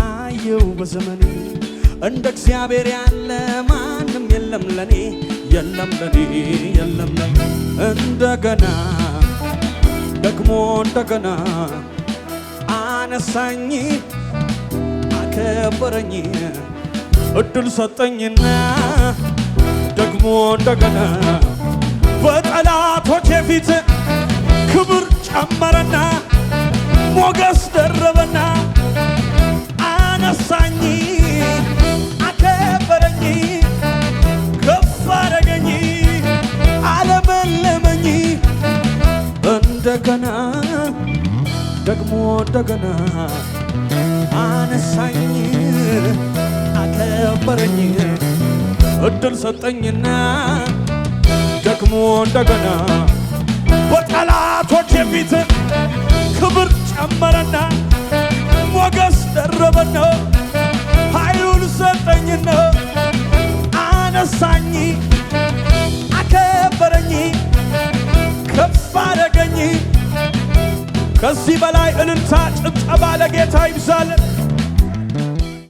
አየው በዘመኔ እንደ እግዚአብሔር ያለ ማንም የለም ለኔ እንደገና ደግሞ እንደገና አነሳኝ አከበረኝ እድል ሰጠኝና ደግሞ እንደገና በጠላቶቼ ፊት ክብር ጨመረና ሞገስ ደረበና አነሳኝ አከበረኝ ከፍ አደረገኝ አለመለመኝ እንደገና ደግሞ እንደገና አነሳኝ አከበረኝ እድል ሰጠኝና ደግሞ እንደገና በጠላቶቼ ፊት ክብር ጨመረና ሞገስ ደረበና ኃይሉን ሰጠኝና አነሳኝ አከበረኝ ከፍ አደረገኝ። ከዚህ በላይ እልልታ ጭብጨባ ለጌታ ይብዛልን።